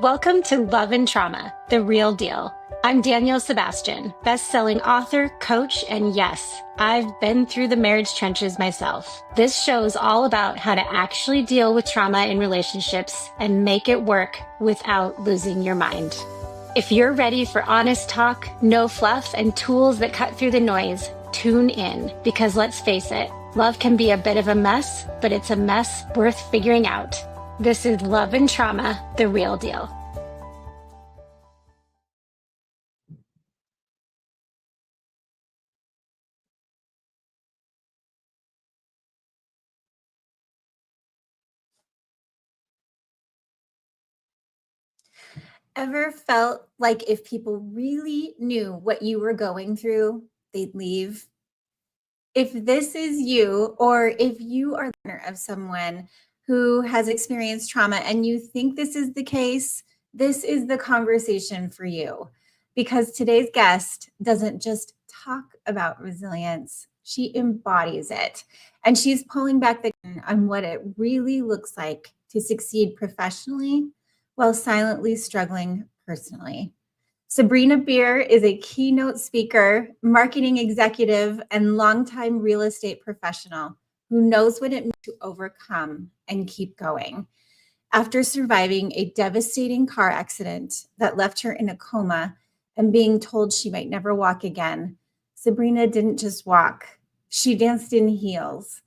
Welcome to Love and Trauma, the real deal. I'm Danielle Sebastian, best-selling author, coach, and yes, I've been through the marriage trenches myself. This show is all about how to actually deal with trauma in relationships and make it work without losing your mind. If you're ready for honest talk, no fluff, and tools that cut through the noise, tune in because let's face it, love can be a bit of a mess, but it's a mess worth figuring out. This is Love and Trauma, the real deal. Ever felt like if people really knew what you were going through, they'd leave? If this is you, or if you are the partner of someone who has experienced trauma and you think this is the case, this is the conversation for you. Because today's guest doesn't just talk about resilience, she embodies it. And she's pulling back the curtain on what it really looks like to succeed professionally while silently struggling personally. Sabrina Beer is a keynote speaker, marketing executive, and longtime real estate professional who knows what it means to overcome and keep going. After surviving a devastating car accident that left her in a coma and being told she might never walk again, Sabrina didn't just walk, she danced in heels.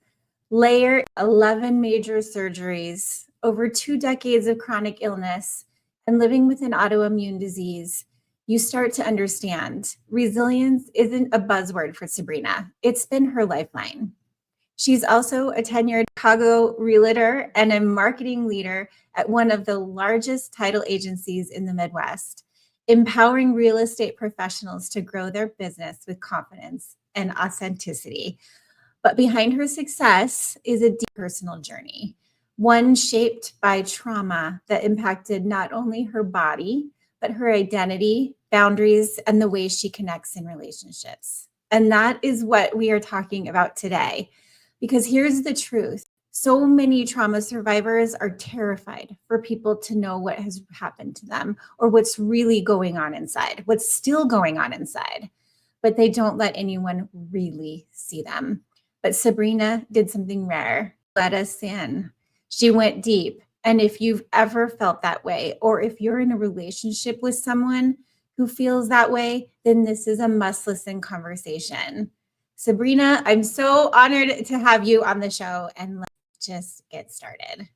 Layer 11 major surgeries, over 2 decades of chronic illness, and living with an autoimmune disease, you start to understand resilience isn't a buzzword for Sabrina. It's been her lifeline. She's also a tenured Chicago realtor and a marketing leader at one of the largest title agencies in the Midwest, empowering real estate professionals to grow their business with confidence and authenticity. But behind her success is a deep personal journey, one shaped by trauma that impacted not only her body, but her identity, boundaries, and the way she connects in relationships. And that is what we are talking about today. Because here's the truth. So many trauma survivors are terrified for people to know what has happened to them or what's really going on inside, what's still going on inside. But they don't let anyone really see them. But Sabrina did something rare. Let us in. She went deep. And if you've ever felt that way, or if you're in a relationship with someone who feels that way, then this is a must listen conversation. Sabrina, I'm so honored to have you on the show, and let's just get started.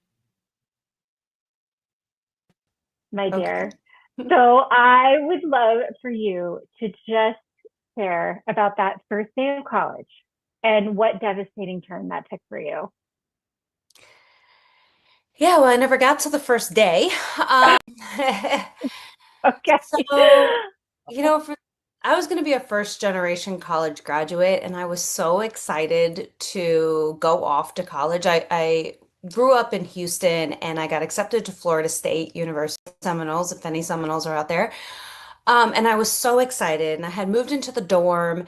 My dear. So I would love for you to just share about that first day of college and what devastating turn that took for you. Yeah, well, I never got to the first day. Okay. So, I was going to be a first generation college graduate, and I was so excited to go off to college. I grew up in Houston, and I got accepted to Florida State University Seminoles, if any Seminoles are out there. And I was so excited, and I had moved into the dorm.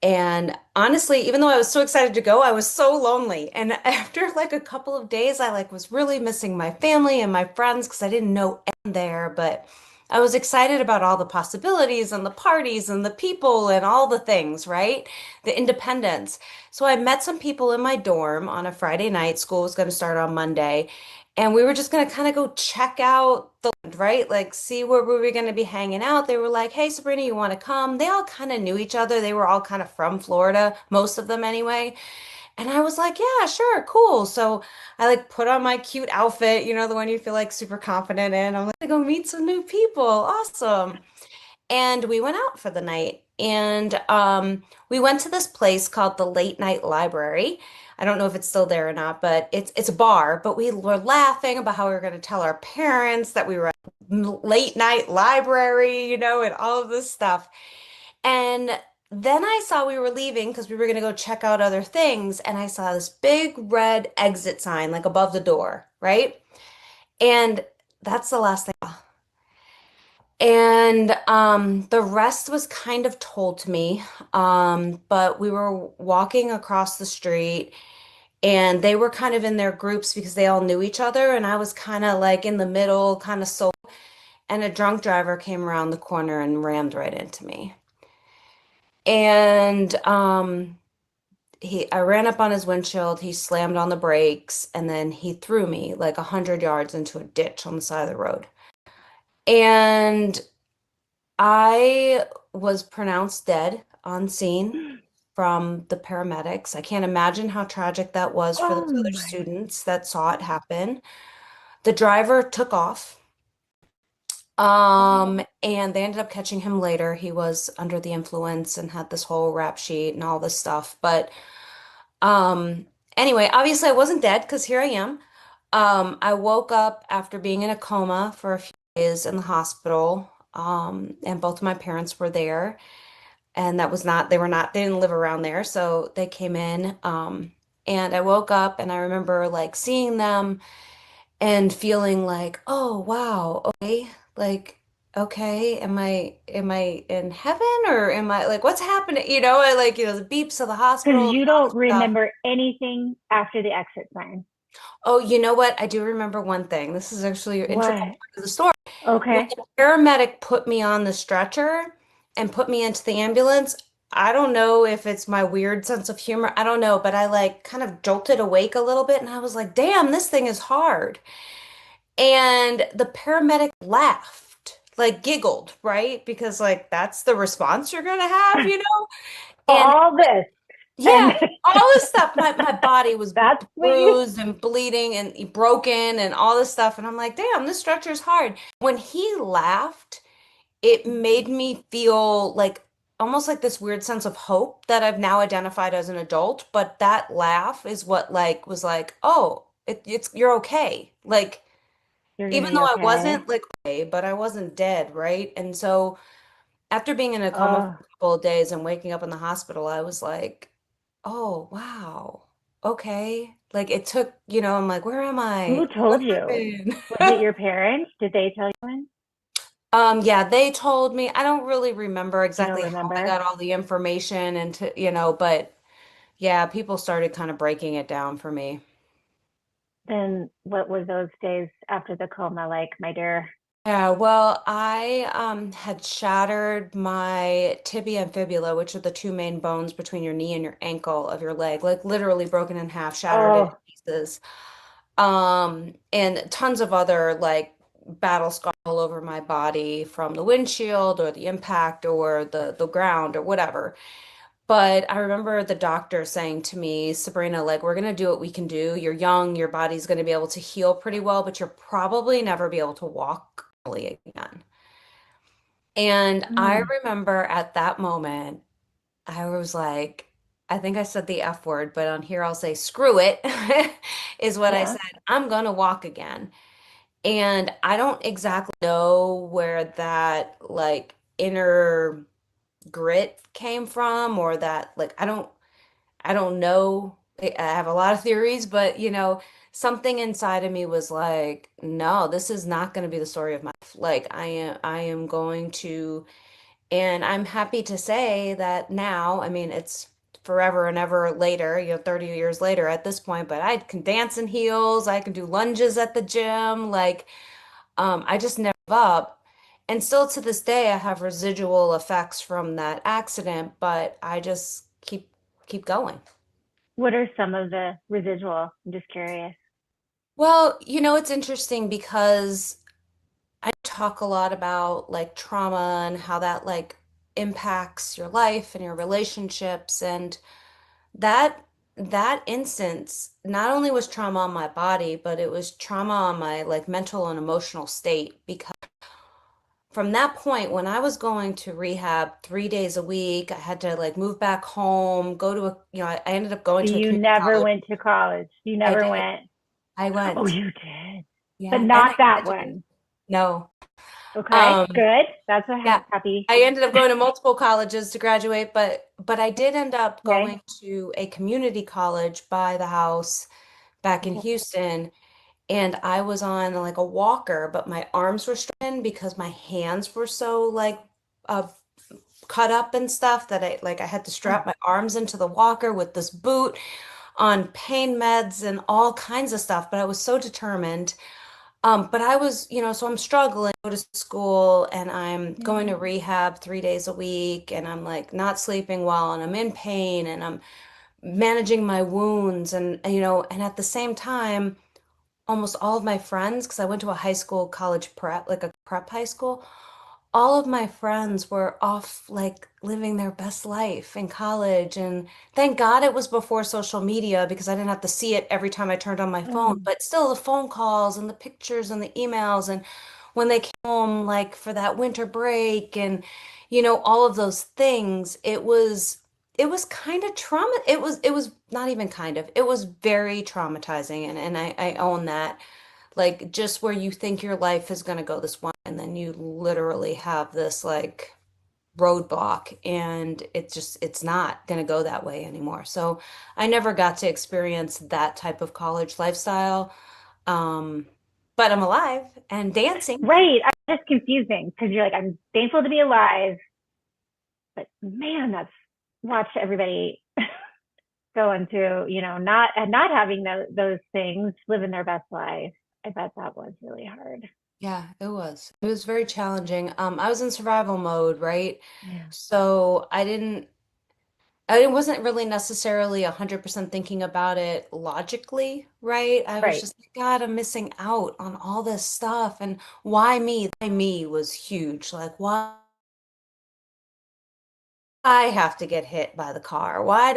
And honestly, even though I was so excited to go, I was so lonely. And after like a couple of days, I like was really missing my family and my friends because I didn't know anyone there, but I was excited about all the possibilities and the parties and the people and all the things, right? The independence. So I met some people in my dorm on a Friday night. School was going to start on Monday. And we were just going to kind of go check out the land, right? Like see where we were going to be hanging out. They were like, "Hey, Sabrina, you want to come?" They all kind of knew each other. They were all kind of from Florida, most of them anyway. And I was like, "Yeah, sure, cool." So I like put on my cute outfit, the one you feel like super confident in. I'm like, "I'm gonna go meet some new people. Awesome." And we went out for the night. And we went to this place called the Late Night Library. I don't know if it's still there or not, but it's a bar. But we were laughing about how we were going to tell our parents that we were at late night library, and all of this stuff. And then I saw we were leaving because we were going to go check out other things. And I saw this big red exit sign, like above the door, right? And that's the last thing. And the rest was kind of told to me. But we were walking across the street and they were kind of in their groups because they all knew each other. And I was kind of like in the middle, kind of so. and a drunk driver came around the corner and rammed right into me. And I ran up on his windshield, he slammed on the brakes, and then he threw me like 100 yards into a ditch on the side of the road. And I was pronounced dead on scene from the paramedics. I can't imagine how tragic that was for Oh those other my. students that saw it happen. The driver took off. And they ended up catching him later. He was under the influence and had this whole rap sheet and all this stuff. But um, anyway, obviously I wasn't dead because here I am. I woke up after being in a coma for a few days in the hospital. And both of my parents were there. And that was not, they didn't live around there. So they came in. And I woke up and I remember like seeing them and feeling like, oh wow, okay, like okay, am I in heaven or am I like what's happening? I like, the beeps of the Because hospital and you all don't this stuff. remember anything after the exit sign. Oh, you know what? I do remember one thing. This is actually an integral What? part of the story. When Okay. the paramedic put me on the stretcher and put me into the ambulance, I don't know if it's my weird sense of humor. I don't know, but I like kind of jolted awake a little bit and I was like, damn, this thing is hard. And the paramedic laughed, like giggled, right? Because like that's the response you're gonna have, And All this. yeah, And all this stuff. My body was that's what you. bruised and bleeding and broken and all this stuff. And I'm like, damn, this stretcher's hard. When he laughed, it made me feel like almost like this weird sense of hope that I've now identified as an adult. But that laugh is what like was like, oh, it's you're okay. Like You're going even to though be I okay. wasn't like okay, but I wasn't dead, right? And so after being in a coma for Oh, a couple of days and waking up in the hospital, I was like, oh, wow. Okay. Like it took, I'm like, where am who I? What told you? happened? Was it your parents? Did they tell you when? Yeah, they told me. I don't really remember You don't exactly how I remember? got all the information and but yeah, people started kind of breaking it down for me. Then what was those days after the coma like, my dear? Yeah, well, I had shattered my tibia and fibula, which are the two main bones between your knee and your ankle of your leg, like literally broken in half, shattered it in Oh, pieces. And tons of other like battle scars all over my body from the windshield or the impact or the ground or whatever. But I remember the doctor saying to me, Sabrina, like, we're going to do what we can do. You're young, your body's going to be able to heal pretty well, but you'll probably never be able to walk really again. And I mm, remember at that moment, I was like, I think I said the F word, but on here I'll say screw it, is what I yeah. said. I'm going to walk again. And I don't exactly know where that like inner grit came from or that like I don't know. I have a lot of theories, but something inside of me was like, no, this is not going to be the story of my life. Like I am going to, and I'm happy to say that now, I mean, it's forever and ever later, 30 years later at this point, but I can dance in heels, I can do lunges at the gym, like I just never gave up. And still to this day, I have residual effects from that accident, but I just keep going. What are some of the residual? I'm just curious. Well, it's interesting because I talk a lot about like trauma and how that like impacts your life and your relationships and that that instance not only was trauma on my body, but it was trauma on my like mental and emotional state because from that point when I was going to rehab 3 days a week, I had to like move back home, go to I ended up going So to a you community never college. went to college. You I never did. went. I Oh, went. you did. But Yeah, and not I that graduated. one. No. Okay, Um, good. That's a yeah. happy. I ended up going to multiple colleges to graduate, but I did end up Okay. going to a community college by the house back in Okay. Houston, and I was on like a walker, but my arms were straightened because my hands were so like uh, cut up and stuff that I had to Oh, strap my arms into the walker with this boot on pain meds and all kinds of stuff, but I was so determined. But I was, so I'm struggling to go to school and I'm going Yeah. to rehab 3 days a week and I'm like not sleeping well and I'm in pain and I'm managing my wounds and at the same time, almost all of my friends, because I went to a high school college prep, like a prep high school, all of my friends were off like living their best life in college. And thank God it was before social media because I didn't have to see it every time I turned on my phone. Oh, But still, the phone calls and the pictures and the emails, and when they came home, like for that winter break, and all of those things, it was kind of trauma. It was not even kind of, it was very traumatizing. And I own that. Like just where you think your life is going to go this one, and then you literally have this like roadblock, and it's not going to go that way anymore. So I never got to experience that type of college lifestyle. Um, but I'm alive and dancing. Right. It's confusing because you're like, I'm thankful to be alive, but man, that's watch everybody go into, not having those things, living their best life. I bet that was really hard. Yeah, it was. It was very challenging. I was in survival mode, right? Yeah. So I wasn't really necessarily 100% thinking about it logically, right? I was Right. just like, God, I'm missing out on all this stuff. And why me? Why me was huge. Like, why I have to get hit by the car? Why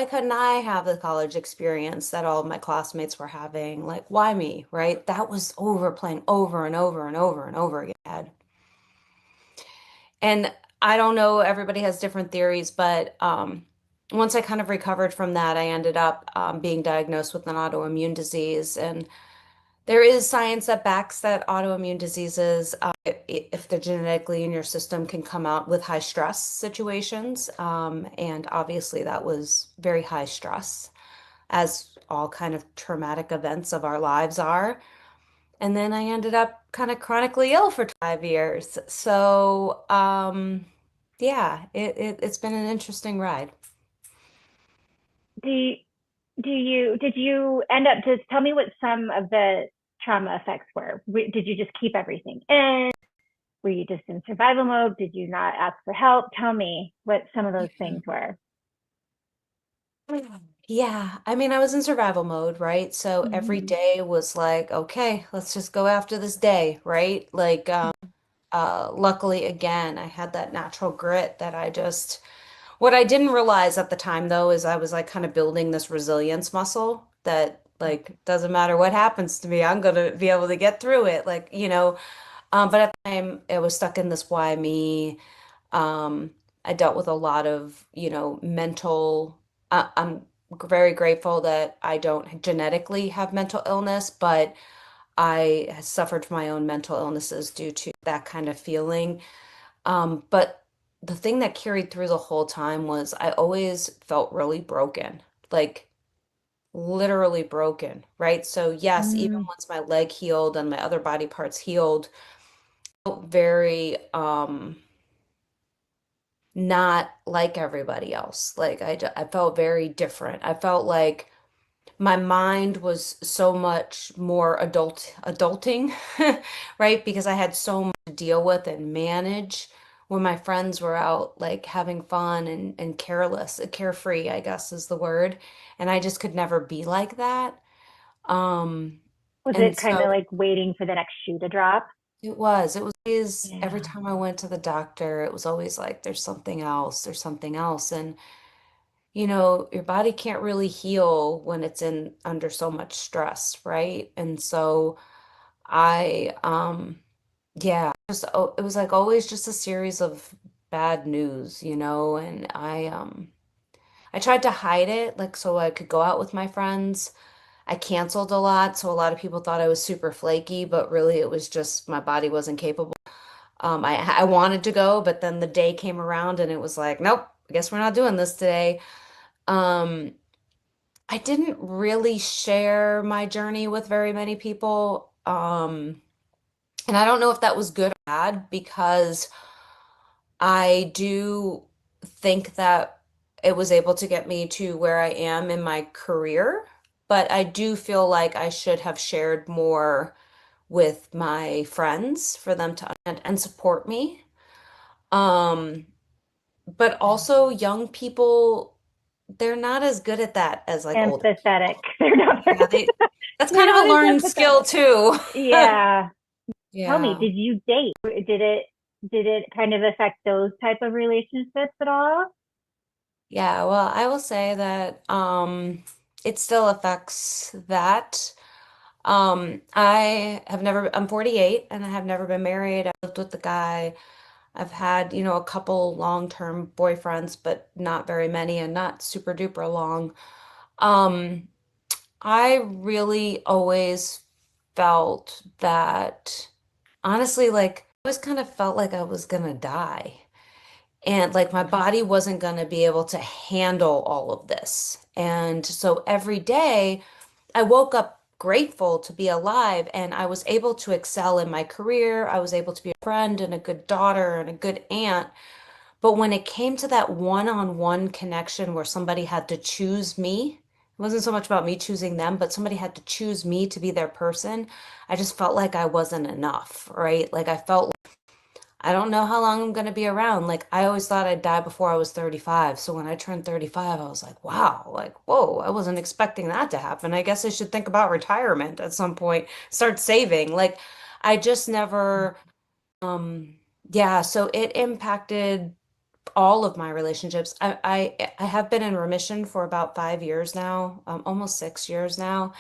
couldn't I have the college experience that all of my classmates were having? Like, why me, right? That was overplaying over and over and over and over again. And I don't know, everybody has different theories, but once I kind of recovered from that, I ended up being diagnosed with an autoimmune disease. And there is science that backs that autoimmune diseases, if they're genetically in your system, can come out with high stress situations. And obviously, that was very high stress, as all kind of traumatic events of our lives are. And then I ended up kind of chronically ill for 5 years. So, yeah, it's been an interesting ride. Do you, did you end up, just tell me what some of the trauma effects were? Did you just keep everything in? Were you just in survival mode? Did you not ask for help? Tell me what some of those Yeah. things were. Yeah, I mean, I was in survival mode, right? So every Mm-hmm. day was like, okay, let's just go after this day, right? Like, luckily, again, I had that natural grit that what I didn't realize at the time though is I was like kind of building this resilience muscle that like doesn't matter what happens to me, I'm gonna be able to get through it. Like, but at the time I was stuck in this why me. Um, I dealt with a lot of, mental, I'm very grateful that I don't genetically have mental illness, but I suffered from my own mental illnesses due to that kind of feeling. But the thing that carried through the whole time was I always felt really broken, like literally broken, right? So yes, even Mm. once my leg healed and my other body parts healed, I felt very not like everybody else. Like I felt very different. I felt like my mind was so much more adulting, right? Because I had so much to deal with and manage when my friends were out like having fun and careless, carefree, I guess is the word. And I just could never be like that. Um, Was and it kind of so like waiting for the next shoe to drop? it was always every Yeah. time I went to the doctor, it was always like there's something else, there's something else. And your body can't really heal when it's in under so much stress, right? And so I, yeah, it was like always just a series of bad news, and I tried to hide it, like so I could go out with my friends. I canceled a lot, so a lot of people thought I was super flaky, but really it was just my body wasn't capable. I wanted to go, but then the day came around and it was like, nope, I guess we're not doing this today. Um, I didn't really share my journey with very many people. And I don't know if that was good or bad because I do think that it was able to get me to where I am in my career, but I do feel like I should have shared more with my friends for them to and support me. Um, but also young people, they're not as good at that as like older Empathetic. people. They're not Yeah, that's they're kind of not a learned as skill empathetic. too. Yeah. Tell me, Yeah. did you date? Did it kind of affect those type of relationships at all? Yeah, well, I will say that it still affects that. I'm 48 and I have never been married. I've lived with a guy. I've had, a couple long-term boyfriends, but not very many and not super duper long. Um, I really always felt that, honestly, like, I always kind of felt like I was gonna die. And like my body wasn't going to be able to handle all of this. And so every day I woke up grateful to be alive and I was able to excel in my career. I was able to be a friend and a good daughter and a good aunt. But when it came to that one-on-one connection where somebody had to choose me, it wasn't so much about me choosing them, but somebody had to choose me to be their person. I just felt like I wasn't enough, right? Like I felt I don't know how long I'm going to be around. Like, I always thought I'd die before I was 35. So when I turned 35, I was like, wow, like, whoa, I wasn't expecting that to happen. I guess I should think about retirement at some point, start saving. Like, I just never, um, yeah, so it impacted all of my relationships. I have been in remission for about 5 years now, almost 6 years now,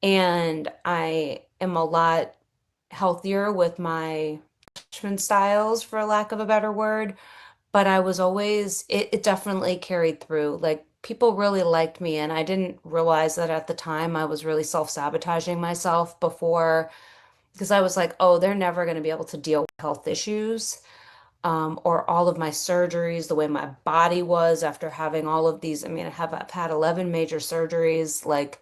and I am a lot healthier with my attachment styles, for lack of a better word. But I was always, it definitely carried through. Like people really liked me, and I didn't realize that at the time I was really self-sabotaging myself before because I was like, oh, they're never going to be able to deal with health issues. Or all of my surgeries, the way my body was after having all of these. I mean, I've had 11 major surgeries. Like,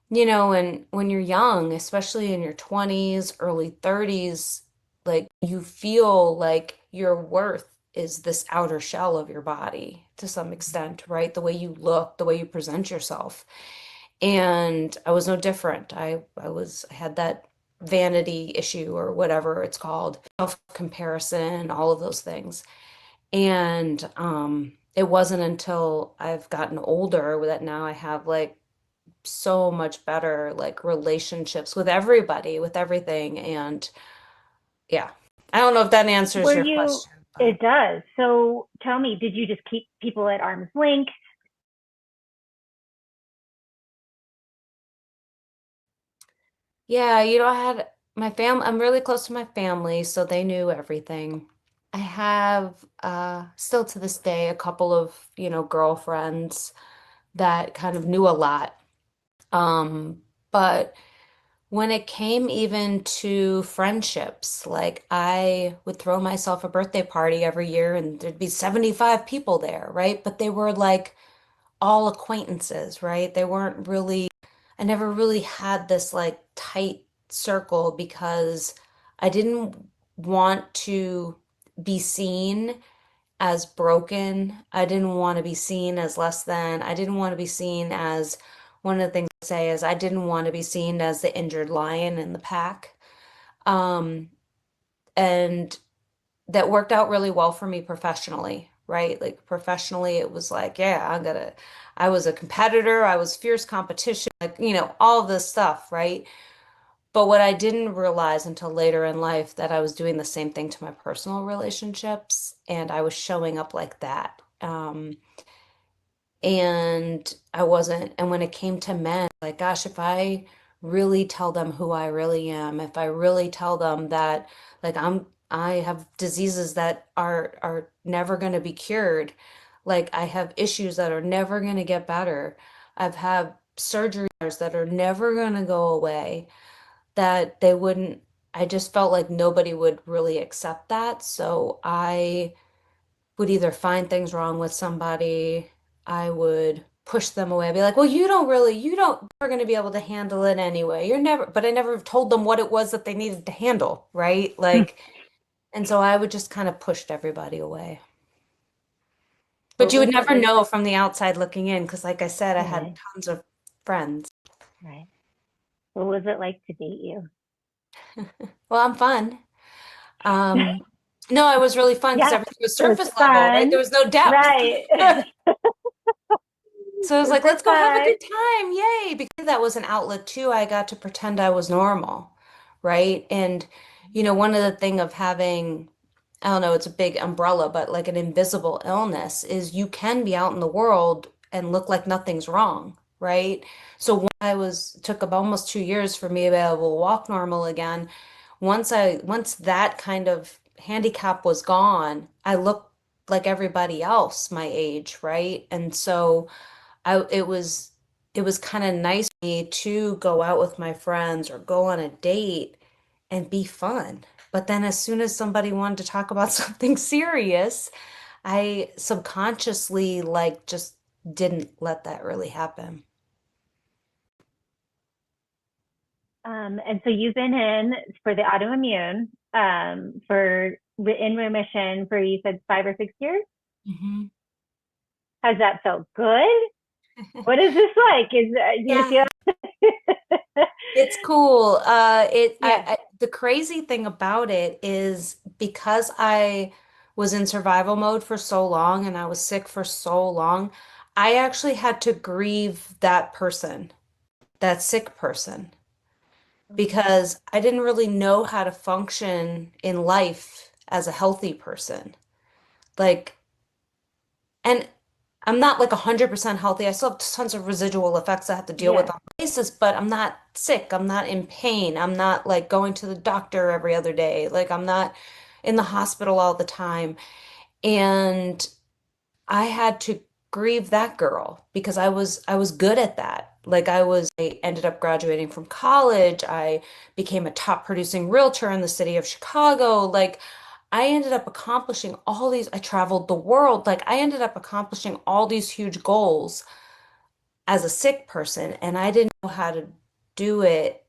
and when you're young, especially in your 20s, early 30s, like you feel like your worth is this outer shell of your body to some extent, right? The way you look, the way you present yourself. And I was no different. I had that vanity issue or whatever it's called, self-comparison, all of those things. And it wasn't until I've gotten older that now I have like so much better like relationships with everybody, with everything. And yeah, I don't know if that answers Were your you, question, but it does. So tell me, did you just keep people at arm's length? yeah, I had my family, I'm really close to my family, so they knew everything. I have still to this day a couple of, girlfriends that kind of knew a lot. But when it came even to friendships, like I would throw myself a birthday party every year and there'd be 75 people there, right? But they were like all acquaintances, right? They weren't really, I never really had this like tight circle because I didn't want to be seen as broken. I didn't want to be seen as less than. I didn't want to be seen as one of the things I say is I didn't want to be seen as the injured lion in the pack. Um, and that worked out really well for me professionally, right? Like professionally, it was like, yeah, I was a competitor, I was fierce competition, like, all this stuff, right? But what I didn't realize until later in life that I was doing the same thing to my personal relationships and I was showing up like that. And I wasn't, and when it came to men, like, gosh, if I really tell them who I really am, if I really tell them that, like, I have diseases that are never going to be cured, like, I have issues that are never going to get better, I've had surgeries that are never going to go away, that they wouldn't, I just felt like nobody would really accept that. So I would either find things wrong with somebody, I would push them away, I'd be like, well, you don't, you're going to be able to handle it anyway. But I never told them what it was that they needed to handle, right? Like, and so I would just kind of pushed everybody away. But What you would was it never like? know from the outside looking in, because like I said, I had Right, tons of friends. right. What was it like to date you? Well, I'm fun. No, it was really fun because Yeah, everything was it was surface level, right? fun. There was no depth. Right. So I was like, Super let's go have a fun. good time. Yay. Because that was an outlet too. I got to pretend I was normal, right? And, one of the thing of having, I don't know, it's a big umbrella, but like an invisible illness is you can be out in the world and look like nothing's wrong, right? So when took about almost 2 years for me to be able to walk normal again. Once that kind of handicap was gone, I looked like everybody else my age, right? And so it was kind of nice for me to go out with my friends or go on a date and be fun. But then as soon as somebody wanted to talk about something serious, I subconsciously like just didn't let that really happen. And so you've been in for the autoimmune, for in remission for, you said, 5 or 6 years. Hmm. Has that felt good? What is this like? Do you Yeah, feel? it's cool. Yeah. The crazy thing about it is because I was in survival mode for so long and I was sick for so long, I actually had to grieve that person, that sick person, because I didn't really know how to function in life as a healthy person. Like, and I'm not like 100% healthy. I still have tons of residual effects I have to deal with Yeah. on a basis, but I'm not sick. I'm not in pain. I'm not like going to the doctor every other day. Like, I'm not in the hospital all the time. And I had to grieve that girl because I was good at that. Like I ended up graduating from college. I became a top producing realtor in the city of Chicago. Like I ended up accomplishing all these, I traveled the world. Like I ended up accomplishing all these huge goals as a sick person, and I didn't know how to do it,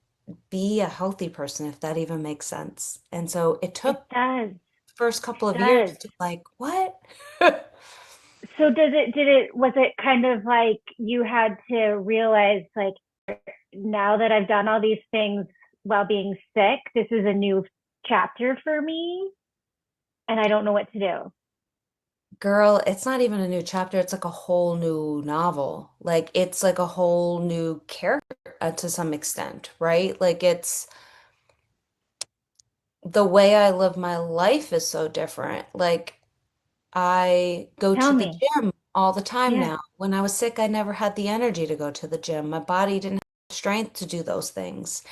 be a healthy person, if that even makes sense. And so it It took does. the first It couple of years does. to like, what? So was it kind of like you had to realize, like, now that I've done all these things while being sick, this is a new chapter for me and I don't know what to do. Girl, it's not even a new chapter. It's like a whole new novel. Like it's like a whole new character to some extent, right? Like it's the way I live my life is so different. Like I go Tell to the me. gym all the time Yeah. now. When I was sick, I never had the energy to go to the gym. My body didn't have the strength to do those things.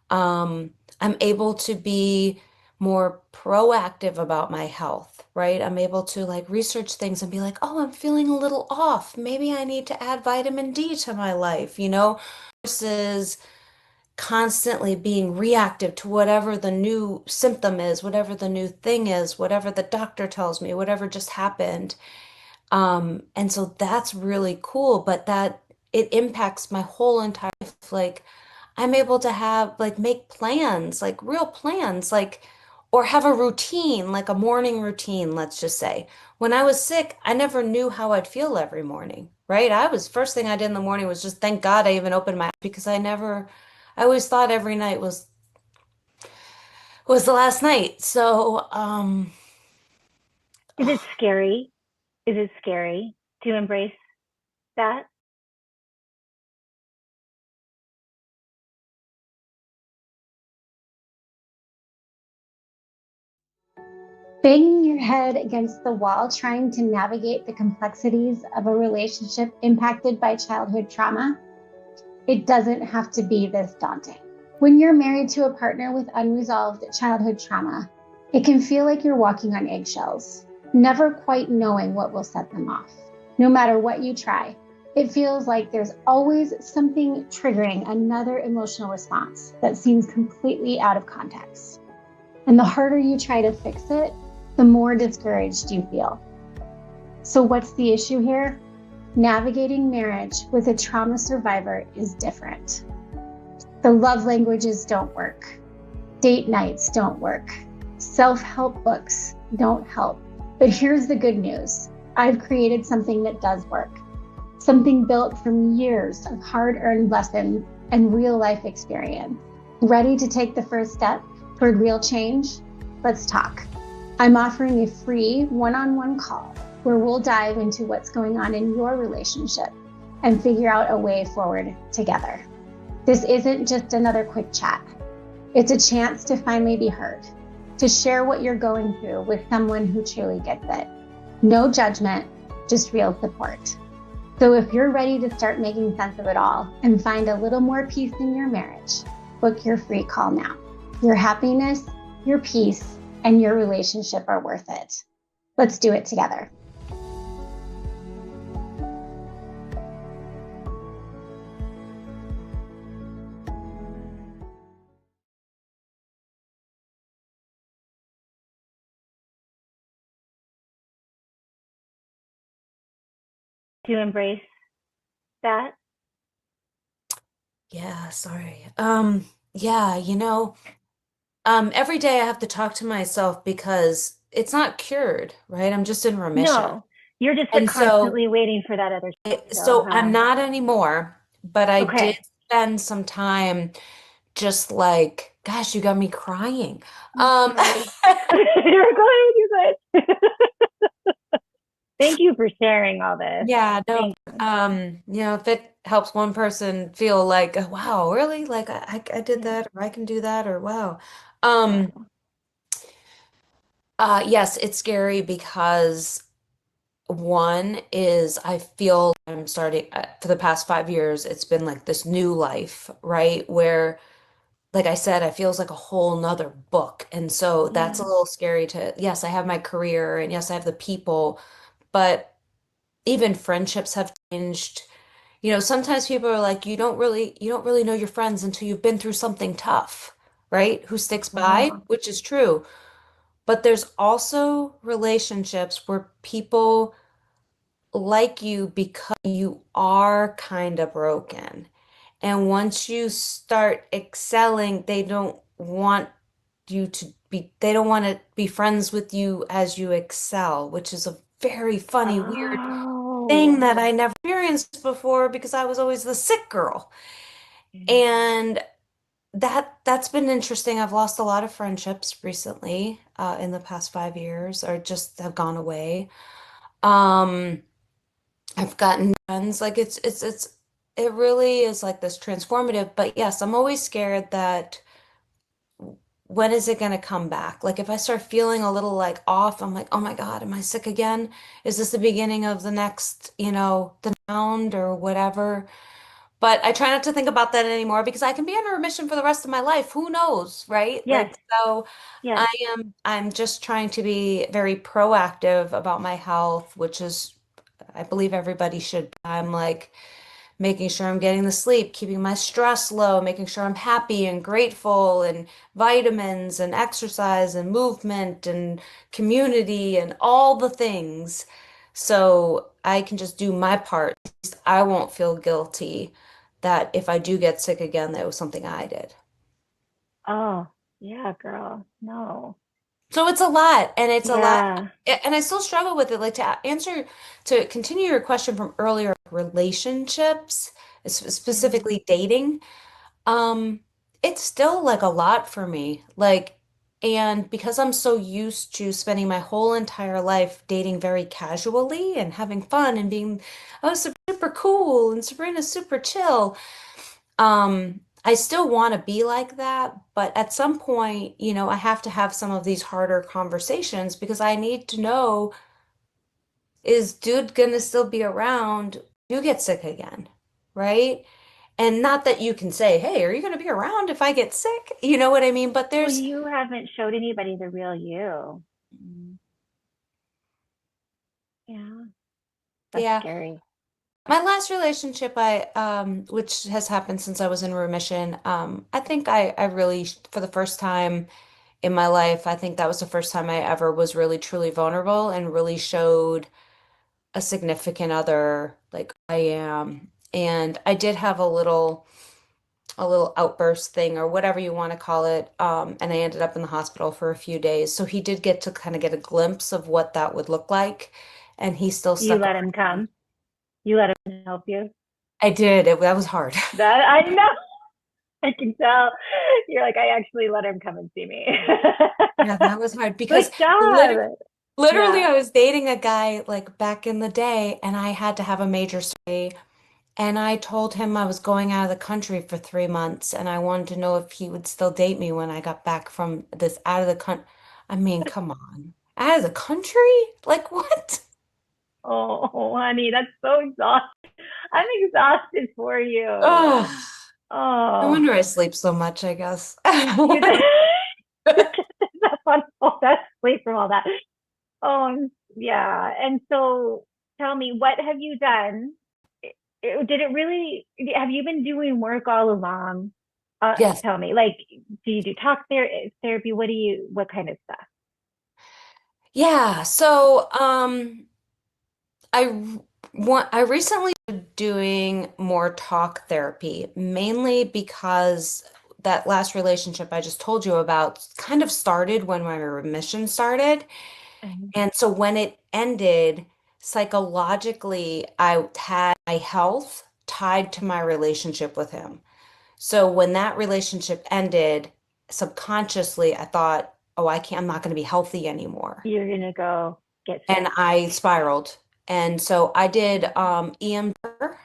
I'm able to be more proactive about my health, right? I'm able to like research things and be like, oh, I'm feeling a little off. Maybe I need to add vitamin D to my life, versus constantly being reactive to whatever the new symptom is, whatever the new thing is, whatever the doctor tells me, whatever just happened. And so that's really cool, but that it impacts my whole entire life. Like I'm able to have like make plans, like real plans, like or have a routine, like a morning routine, let's just say. When I was sick, I never knew how I'd feel every morning, right? First thing I did in the morning was just thank God I even opened my eyes because I always thought every night was the last night. So, Is it scary? Is it scary to embrace that? Banging your head against the wall trying to navigate the complexities of a relationship impacted by childhood trauma, it doesn't have to be this daunting. When you're married to a partner with unresolved childhood trauma, it can feel like you're walking on eggshells, never quite knowing what will set them off. No matter what you try, it feels like there's always something triggering another emotional response that seems completely out of context. And the harder you try to fix it, the more discouraged you feel. So what's the issue here? Navigating marriage with a trauma survivor is different. The love languages don't work. Date nights don't work. Self-help books don't help. But here's the good news. I've created something that does work. Something built from years of hard-earned lessons and real-life experience. Ready to take the first step toward real change? Let's talk. I'm offering a free one-on-one call where we'll dive into what's going on in your relationship and figure out a way forward together. This isn't just another quick chat. It's a chance to finally be heard, to share what you're going through with someone who truly gets it. No judgment, just real support. So if you're ready to start making sense of it all and find a little more peace in your marriage, book your free call now. Your happiness, your peace, and your relationship are worth it. Let's do it together. Do you embrace that? Yeah, sorry. Yeah, every day I have to talk to myself because it's not cured, right? I'm just in remission. No, you're just And constantly waiting for that other so huh? I'm not anymore, but I did Okay. spend some time just like, gosh, you got me crying. You're good, you're good. Thank you for sharing all this. Yeah, no, Thank you. if it helps one person feel like, "Oh, wow, really? Like I did that, or I can do that, or wow. Um, yes, it's scary because one is I feel I'm starting for the past 5 years, it's been like this new life, right? Where, like I said, I feels like a whole nother book. And so that's a little scary to, yes, I have my career and yes, I have the people, but even friendships have changed. Sometimes people are like, you don't really know your friends until you've been through something tough, right? Who sticks by, Oh. which is true. But there's also relationships where people like you because you are kind of broken. And once you start excelling, they don't want to be friends with you as you excel, which is a very funny, weird thing Oh. that I never experienced before because I was always the sick girl. And that's been interesting. I've lost a lot of friendships recently, in the past 5 years, or just have gone away. Um, I've gotten friends. Like it really is like this transformative. But yes, I'm always scared that when is it going to come back? Like if I start feeling a little like off, I'm like, oh my God, am I sick again? Is this the beginning of the next, the round or whatever? But I try not to think about that anymore because I can be in a remission for the rest of my life. Who knows, right? Yes, Like, so yes. I'm just trying to be very proactive about my health, which is, I believe everybody should. I'm like making sure I'm getting the sleep, keeping my stress low, making sure I'm happy and grateful, and vitamins and exercise and movement and community and all the things. So I can just do my part. At least I won't feel guilty that if I do get sick again, that it was something I did. Oh, yeah, girl. No. So it's a lot, and it's a lot, Yeah. and I still struggle with it. Like to continue your question from earlier, relationships, Mhm. specifically dating, um, it's still like a lot for me. Like, and because I'm so used to spending my whole entire life dating very casually and having fun and being, oh, super cool and Sabrina's super chill. I still want to be like that, but at some point, I have to have some of these harder conversations because I need to know, is dude gonna still be around? You get sick again, right? And not that you can say, hey, are you gonna be around if I get sick? You know what I mean? But Well, there's, you haven't showed anybody the real you. Yeah, that's yeah. scary. My last relationship, which has happened since I was in remission, I think I really, for the first time in my life, I think that was the first time I ever was really truly vulnerable and really showed a significant other like I am. And I did have a little outburst thing or whatever you want to call it. And I ended up in the hospital for a few days. So he did get to kind of get a glimpse of what that would look like. And he still You stuck let him around. come. You let him help you. I did. That was hard. That I know. I can tell. You're like, I actually let him come and see me. Yeah, that was hard Good because job. literally Yeah. I was dating a guy like back in the day and I had to have a major surgery and I told him I was going out of the country for 3 months and I wanted to know if he would still date me when I got back from this out of the country. I mean, come on. Out of the country? Like what? Oh, honey, that's so exhausting. I'm exhausted for you. Oh, no Oh, wonder I sleep so much, I guess. you that's fun. That's sleep from all that. Yeah. And so tell me, what have you done? Did it really, have you been doing work all along? Yes. Tell me, like, do you do talk therapy? What kind of stuff? Yeah. So, I recently started doing more talk therapy, mainly because that last relationship I just told you about kind of started when my remission started. Mhm. And so when it ended, psychologically, I had my health tied to my relationship with him. So when that relationship ended, subconsciously, I thought, oh, I'm not going to be healthy anymore. You're gonna go get And sick. I spiraled. And so I did EMDR.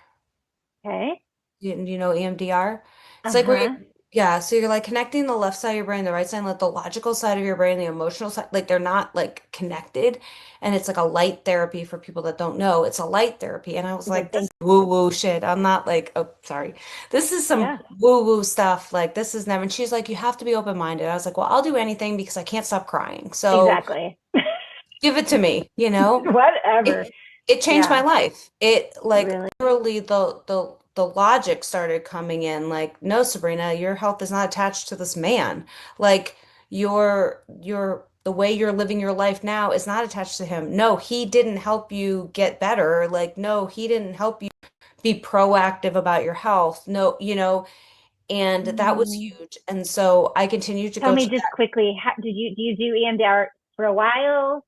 Okay. You know EMDR? It's like where Uh-huh. yeah, so you're like connecting the left side of your brain, the right side, like the logical side of your brain, the emotional side, like they're not like connected. And it's like a light therapy for people that don't know. It's a light therapy. And I was Good like, this thing. is woo-woo shit. I'm not like, oh, sorry. This is some Yeah, woo-woo stuff. Like this is never, and she's like, you have to be open-minded. I was like, well, I'll do anything because I can't stop crying. So exactly. give it to me, you know? Whatever. It changed my Yeah, life. It like really. literally the logic started coming in like, no, Sabrina, your health is not attached to this man. Like your the way you're living your life now is not attached to him. No, he didn't help you get better. Like, no, he didn't help you be proactive about your health. No, and that was Mm. huge. And so I continued to Tell go me to just quickly, do you do EMDR for a while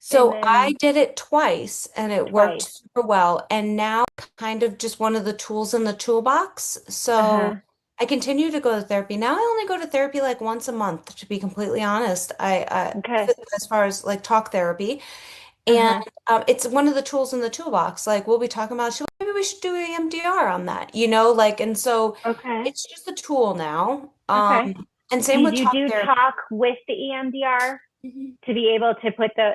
and So I then did it twice and it worked twice? super well. And now kind of just one of the tools in the toolbox. So Uh-huh. I continue to go to therapy. Now I only go to therapy like once a month, to be completely honest. Okay. As far as like talk therapy. And Uh-huh. it's one of the tools in the toolbox. Like we'll be talking about, she'll, maybe we should do EMDR on that, like, and so Okay. it's just a tool now. Okay. And Do same with you talk do therapy. talk with the EMDR Mhm. to be able to put the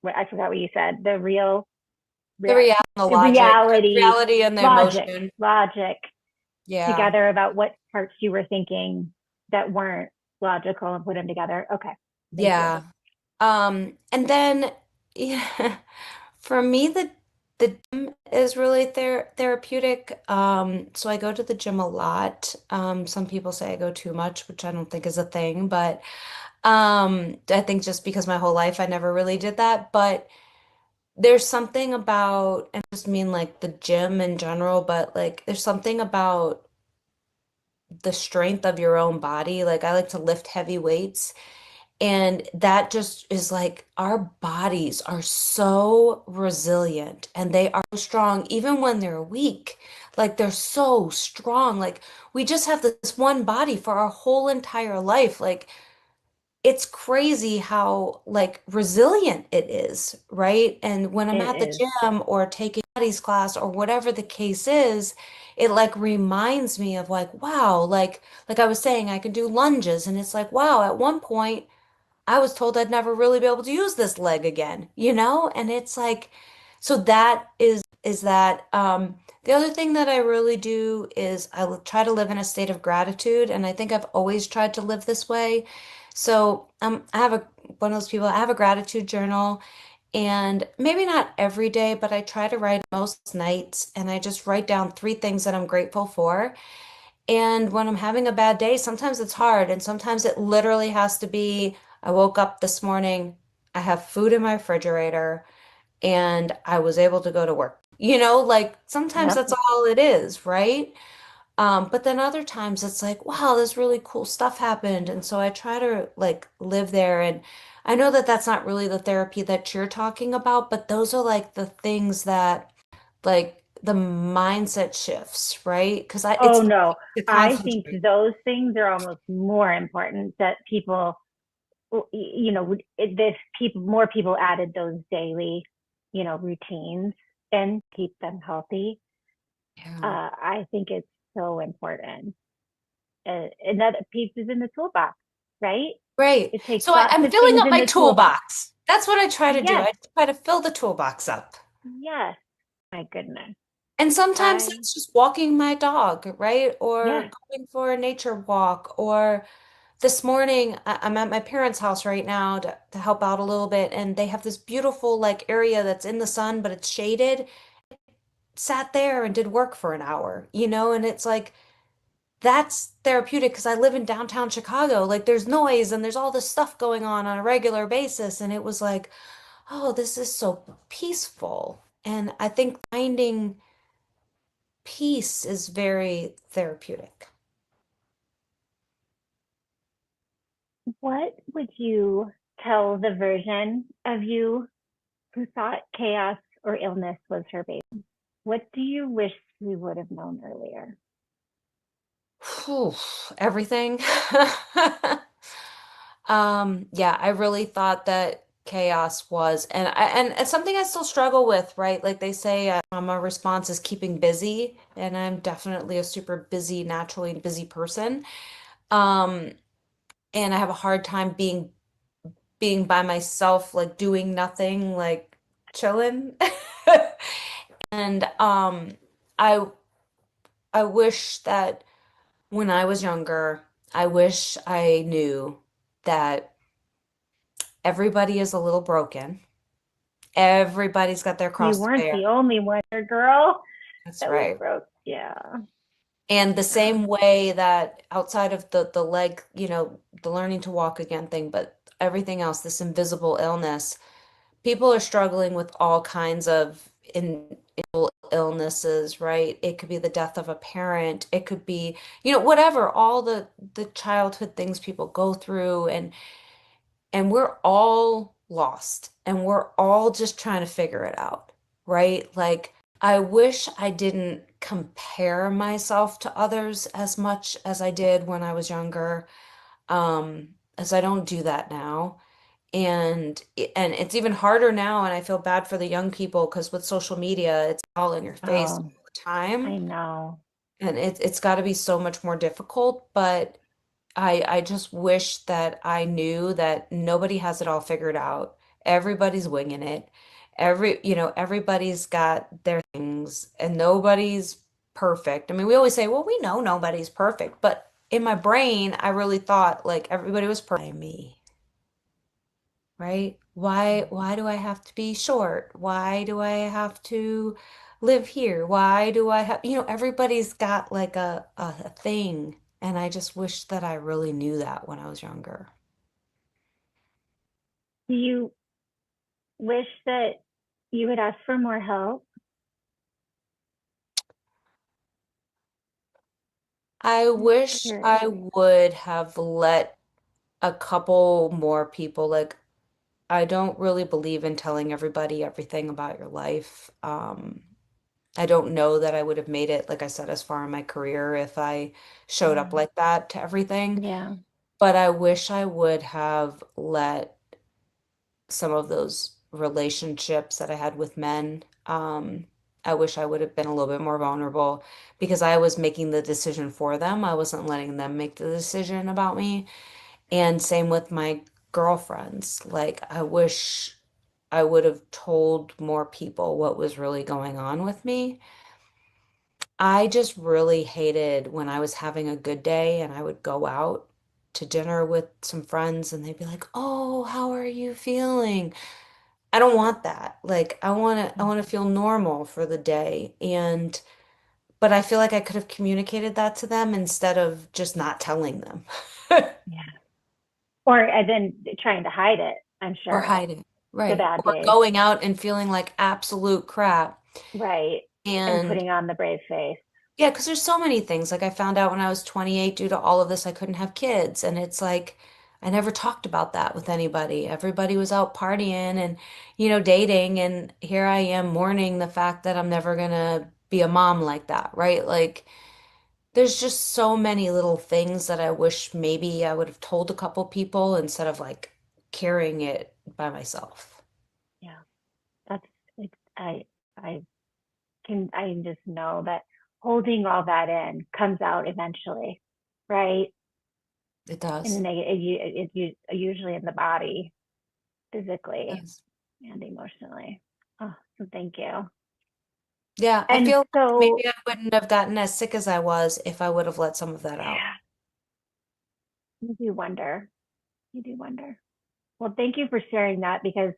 what I forgot what you said, the The rea reality, the logic, reality, reality and the logic, emotion. logic Yeah. together about what parts you were thinking that weren't logical and put them together. Okay. Thank you. Yeah. And then yeah, for me the gym is really therapeutic. So I go to the gym a lot. Some people say I go too much, which I don't think is a thing, but I think just because my whole life I never really did that. But there's something about, and I just mean like the gym in general, but like there's something about the strength of your own body. Like I like to lift heavy weights. And that just is like our bodies are so resilient and they are strong even when they're weak. Like they're so strong. Like we just have this one body for our whole entire life. Like it's crazy how like resilient it is, right? And when I'm It at the is. gym or taking Pilates class or whatever the case is, it like reminds me of like, wow, like I was saying, I can do lunges and it's like, wow, at one point I was told I'd never really be able to use this leg again, And it's like, so that is that. The other thing that I really do is try to live in a state of gratitude, and I think I've always tried to live this way. So I have one of those people. I have a gratitude journal, and maybe not every day, but I try to write most nights, and I just write down 3 things that I'm grateful for. And when I'm having a bad day, sometimes it's hard. And sometimes it literally has to be, I woke up this morning, I have food in my refrigerator, and I was able to go to work. Like sometimes Yep. that's all it is, right? But then other times it's like, wow, this really cool stuff happened. And so I try to like live there. And I know that that's not really the therapy that you're talking about, but those are like the things that like the mindset shifts, right? Because it's Oh no, to I think concentrate. those things are almost more important that people, this people, more people added those daily, routines and keep them healthy. Yeah. I think it's so important. Another piece is in the toolbox, right? Great. It takes So lots I'm of filling things up in my the toolbox. toolbox. That's what I try to do. Yes, I try to fill the toolbox up. yes. My goodness. And sometimes I, that's just walking my dog, right? Or yes. going for a nature walk. Or this morning, I'm at my parents' house right now to help out a little bit, and they have this beautiful like area that's in the sun, but it's shaded. Sat there and did work for an hour, and it's like that's therapeutic because I live in downtown Chicago. Like there's noise and there's all this stuff going on a regular basis, and it was like, oh, this is so peaceful. And I think finding peace is very therapeutic. What would you tell the version of you who thought chaos or illness was her baby? What do you wish we would have known earlier? Whew, everything. Yeah, I really thought that chaos was, and it's something I still struggle with, right? Like they say, my response is keeping busy, and I'm definitely a super busy, naturally busy person. Um, and I have a hard time being by myself, like doing nothing, like chilling. And I I wish that when I was younger, I wish I knew that everybody is a little broken. Everybody's got their You cross to weren't bear. the only one, girl, That's that was right. broke. Yeah. And the Uh, same way that outside of the leg, the learning to walk again thing, but everything else, this invisible illness, people are struggling with all kinds of illnesses, right? It could be the death of a parent, it could be, whatever, all the childhood things people go through, and we're all lost and we're all just trying to figure it out, right? Like I wish I didn't compare myself to others as much as I did when I was younger, as I don't do that now. And it's even harder now, and I feel bad for the young people because with social media, it's all in your face oh, all the time, I know. and it's got to be so much more difficult. But I just wish that I knew that nobody has it all figured out. Everybody's winging it. Everybody's got their things, and nobody's perfect. I mean, we always say, well, we know nobody's perfect, but in my brain, I really thought like everybody was perfect by me, right? Why do I have to be short? Why do I have to live here? Why do I have, everybody's got like a thing. And I just wish that I really knew that when I was younger. Do you wish that you had asked for more help? I I'm wish I curious. would have let a couple more people, like, I don't really believe in telling everybody everything about your life. I don't know that I would have made it, like I said, as far in my career if I showed up Mm, like that to everything. yeah. But I wish I would have let some of those relationships that I had with men, I wish I would have been a little bit more vulnerable because I was making the decision for them. I wasn't letting them make the decision about me. And same with my girlfriends. Like, I wish I would have told more people what was really going on with me. I just really hated when I was having a good day and I would go out to dinner with some friends and they'd be like, "Oh, how are you feeling?" I don't want that. Like I want to feel normal for the day. But I feel like I could have communicated that to them instead of just not telling them. Yeah. Or and then trying to hide it, I'm Or sure. hide it. The Right. bad Or days. going out and feeling like absolute crap. Right. And And putting on the brave face. yeah, because there's so many things. Like I found out when I was 28, due to all of this, I couldn't have kids. And it's like, I never talked about that with anybody. Everybody was out partying and, dating. And here I am mourning the fact that I'm never gonna be a mom like that, right? Like there's just so many little things that I wish maybe I would have told a couple people instead of like carrying it by myself. Yeah, that's it's I I just know that holding all that in comes out eventually, right? It In the does. negative, usually in the body, It physically does. and emotionally. Oh, so thank you. Yeah, I And feel like so, maybe I wouldn't have gotten as sick as I was if I would have let some of that out. yeah, you do wonder. You do wonder. Well, thank you for sharing that because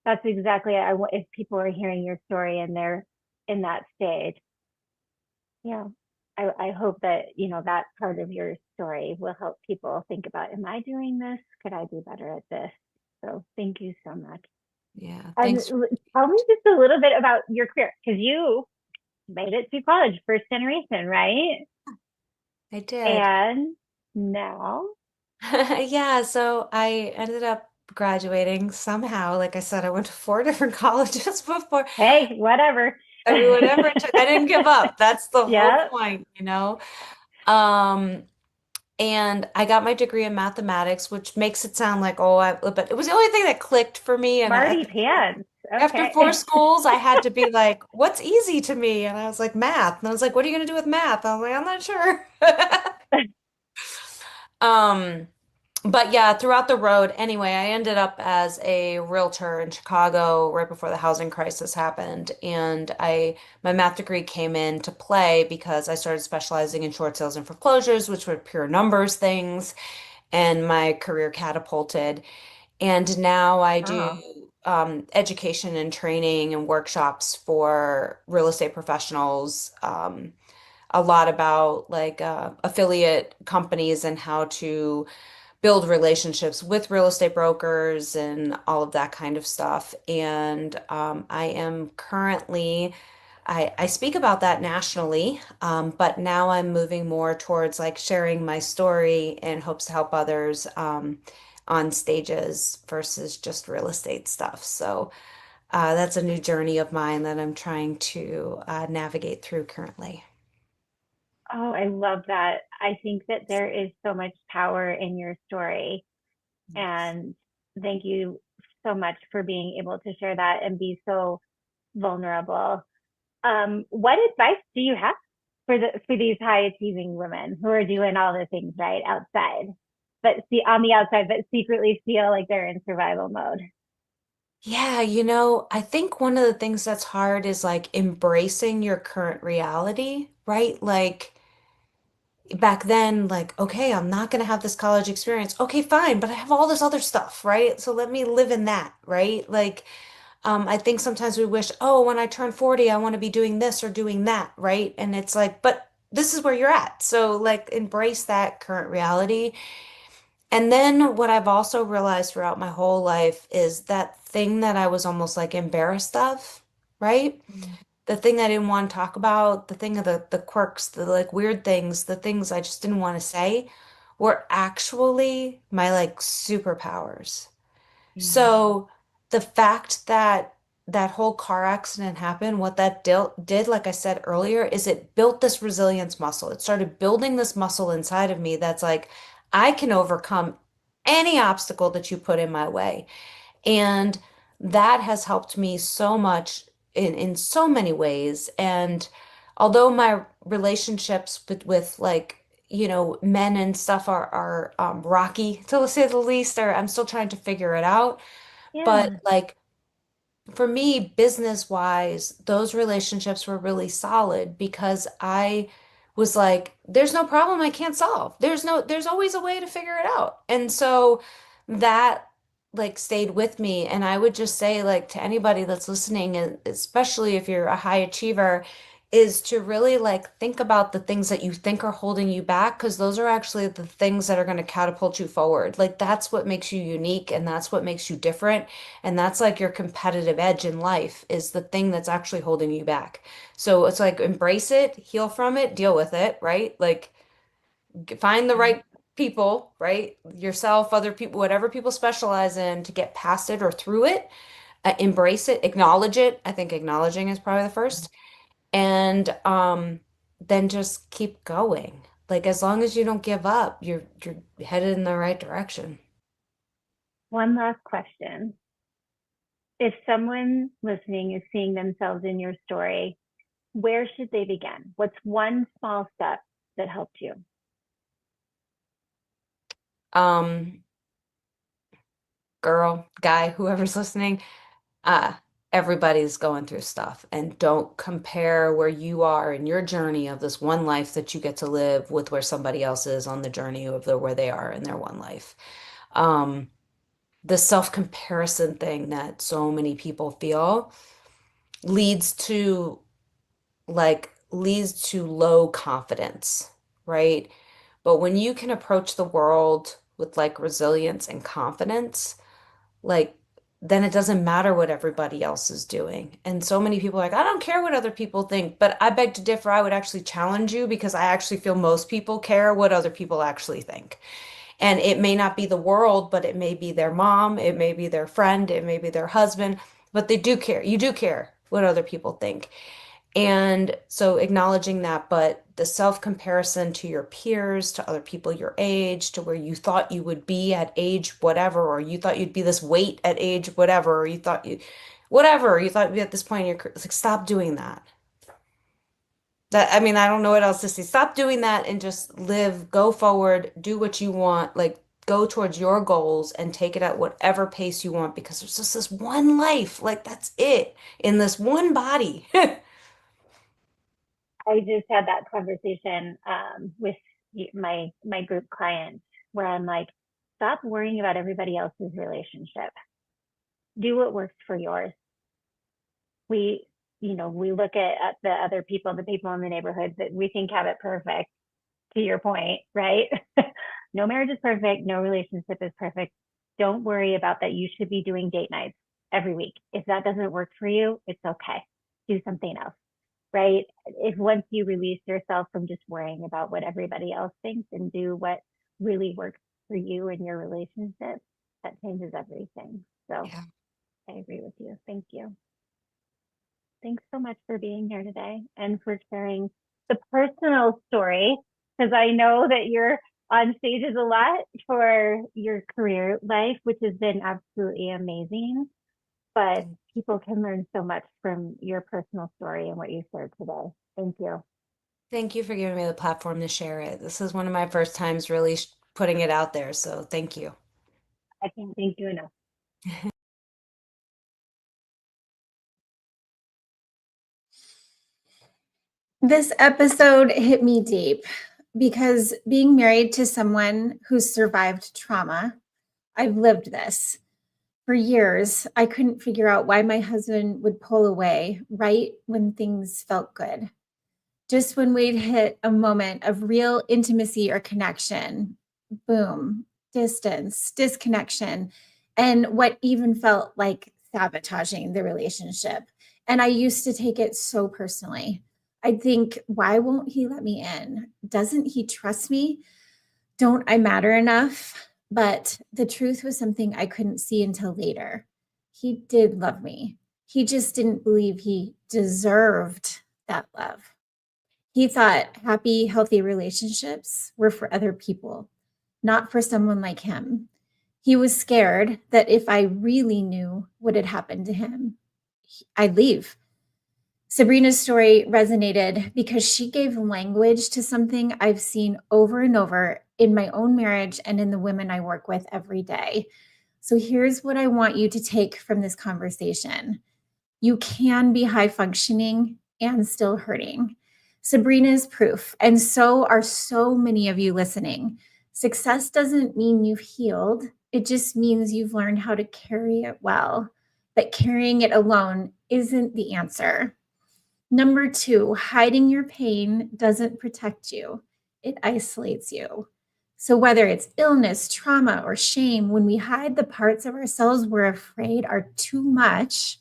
that's exactly if people are hearing your story and they're in that stage, yeah, I hope that, that part of your story will help people think about, am I doing this? Could I do better at this? So thank you so much. Yeah, And thanks. tell me just a little bit about your career because you made it to college, first generation, right? I did. And now, Yeah, so I ended up graduating somehow. Like I said, I went to four different colleges before. hey, whatever. I mean, whatever it took, I didn't give up. That's the whole Yeah, point, you know? Um, and I got my degree in mathematics, which makes it sound like, oh, but it was the only thing that clicked for me. And smarty pants. after Okay. four schools, I had to be like, what's easy to me? And I was like, math. And I was like, what are you going to do with math? I was like, I'm not sure. Um, but yeah, throughout the road, anyway, I ended up as a realtor in Chicago right before the housing crisis happened. And my math degree came into play because I started specializing in short sales and foreclosures, which were pure numbers things, and my career catapulted. And now I do Oh, education and training and workshops for real estate professionals. A lot about like affiliate companies and how to build relationships with real estate brokers and all of that kind of stuff. And I am currently, I speak about that nationally, but now I'm moving more towards like sharing my story in hopes to help others on stages versus just real estate stuff. So that's a new journey of mine that I'm trying to navigate through currently. oh, I love that. I think that there is so much power in your story. And thank you so much for being able to share that and be so vulnerable. What advice do you have for these high achieving women who are doing all the things right outside, but see on the outside, but secretly feel like they're in survival mode? Yeah, I think one of the things that's hard is like embracing your current reality, right? Like back then, like, okay, I'm not going to have this college experience. Okay, fine, but I have all this other stuff, right? So let me live in that, right? Like, I think sometimes we wish, oh, when I turn 40, I want to be doing this or doing that, right? And it's like, but this is where you're at. So like embrace that current reality. And then what I've also realized throughout my whole life is that thing that I was almost like embarrassed of, right? Mm. The thing I didn't want to talk about, the thing of the quirks, the like weird things, the things I just didn't want to say were actually my like superpowers. Mm. So the fact that that whole car accident happened, what that did, like I said earlier, is it built this resilience muscle. It started building this muscle inside of me that's like, I can overcome any obstacle that you put in my way. And that has helped me so much in so many ways. And although my relationships with like, men and stuff are rocky to say the least, or I'm still trying to figure it out. But Yeah. like for me, business wise, those relationships were really solid because I was like, there's no problem I can't solve. There's always a way to figure it out. And so that like stayed with me. And I would just say, like, to anybody that's listening, and especially if you're a high achiever, is to really like think about the things that you think are holding you back, because those are actually the things that are going to catapult you forward. Like, that's what makes you unique and that's what makes you different. And that's like your competitive edge in life is the thing that's actually holding you back. So it's like embrace it, heal from it, deal with it, right? Like find the right people, right? Yourself, other people, whatever people specialize in to get past it or through it, embrace it, acknowledge it. I think acknowledging is probably the first. and then just keep going. Like as long as you don't give up, you're headed in the right direction. One last question. If someone listening is seeing themselves in your story, where should they begin? What's one small step that helped you? Um, Girl, guy, whoever's listening, uh, everybody's going through stuff, and don't compare where you are in your journey of this one life that you get to live with where somebody else is on the journey of where they are in their one life. Um, the self-comparison thing that so many people feel leads to leads to low confidence, right? But when you can approach the world with like resilience and confidence, like then it doesn't matter what everybody else is doing. And so many people are like, I don't care what other people think, but I beg to differ. I would actually challenge you because I actually feel most people care what other people actually think. And it may not be the world, but it may be their mom, it may be their friend, it may be their husband, but they do care. You do care what other people think. And so acknowledging that, but the self-comparison to your peers, to other people your age, to where you thought you would be at age whatever, or you thought you'd be this weight at age whatever, or you thought whatever, you thought you'd be at this point in your career. It's like, stop doing that. I mean, I don't know what else to say. Stop doing that and just live, go forward, do what you want, like go towards your goals and take it at whatever pace you want because there's just this one life. Like that's it in this one body. I just had that conversation with my group clients where I'm like, stop worrying about everybody else's relationship. Do what works for yours. We, we look at the other people, the people in the neighborhood that we think have it perfect. To your point, right? No marriage is perfect. No relationship is perfect. Don't worry about that. You should be doing date nights every week. If that doesn't work for you, it's okay. Do something else, right? If once you release yourself from just worrying about what everybody else thinks and do what really works for you and your relationship, that changes everything. So Yeah. I agree with you. Thank you. Thanks so much for being here today and for sharing the personal story, because I know that you're on stages a lot for your career life, which has been absolutely amazing. But people can learn so much from your personal story and what you shared today. Thank you. Thank you for giving me the platform to share it. This is one of my first times really putting it out there, so thank you. I can't thank you enough. This episode hit me deep because being married to someone who's survived trauma, I've lived this. For years, I couldn't figure out why my husband would pull away right when things felt good. Just when we'd hit a moment of real intimacy or connection, boom, distance, disconnection, and what even felt like sabotaging the relationship. And I used to take it so personally. I'd think, why won't he let me in? Doesn't he trust me? Don't I matter enough? But the truth was something I couldn't see until later. He did love me. He just didn't believe he deserved that love. He thought happy, healthy relationships were for other people, not for someone like him. He was scared that if I really knew what had happened to him, I'd leave. Sabrina's story resonated because she gave language to something I've seen over and over in my own marriage and in the women I work with every day. So here's what I want you to take from this conversation. You can be high functioning and still hurting. Sabrina is proof, and so are so many of you listening. Success doesn't mean you've healed, it just means you've learned how to carry it well. But carrying it alone isn't the answer. Number two, hiding your pain doesn't protect you, it isolates you. So, whether it's illness, trauma, or shame, when we hide the parts of ourselves we're afraid are too much,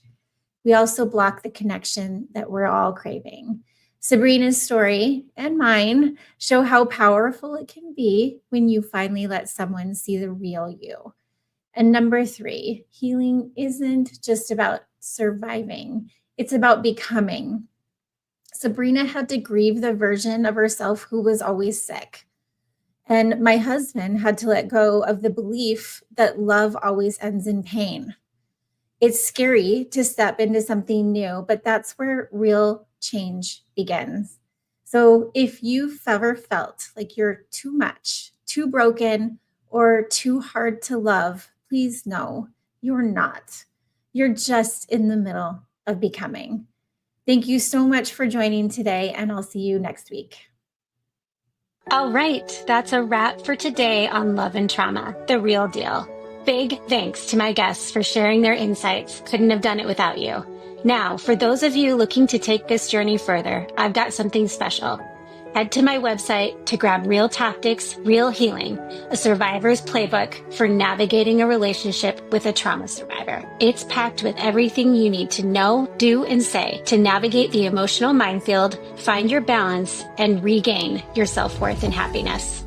we also block the connection that we're all craving. Sabrina's story and mine show how powerful it can be when you finally let someone see the real you. And number three, healing isn't just about surviving, it's about becoming. Sabrina had to grieve the version of herself who was always sick. And my husband had to let go of the belief that love always ends in pain. It's scary to step into something new, but that's where real change begins. So if you've ever felt like you're too much, too broken, or too hard to love, please know you're not. You're just in the middle of becoming. Thank you so much for joining today, and I'll see you next week. All right, that's a wrap for today on Love and Trauma, the real deal. Big thanks to my guests for sharing their insights. Couldn't have done it without you. Now, for those of you looking to take this journey further, I've got something special. Head to my website to grab Real Tactics, Real Healing, a survivor's playbook for navigating a relationship with a trauma survivor. It's packed with everything you need to know, do, and say to navigate the emotional minefield, find your balance, and regain your self-worth and happiness.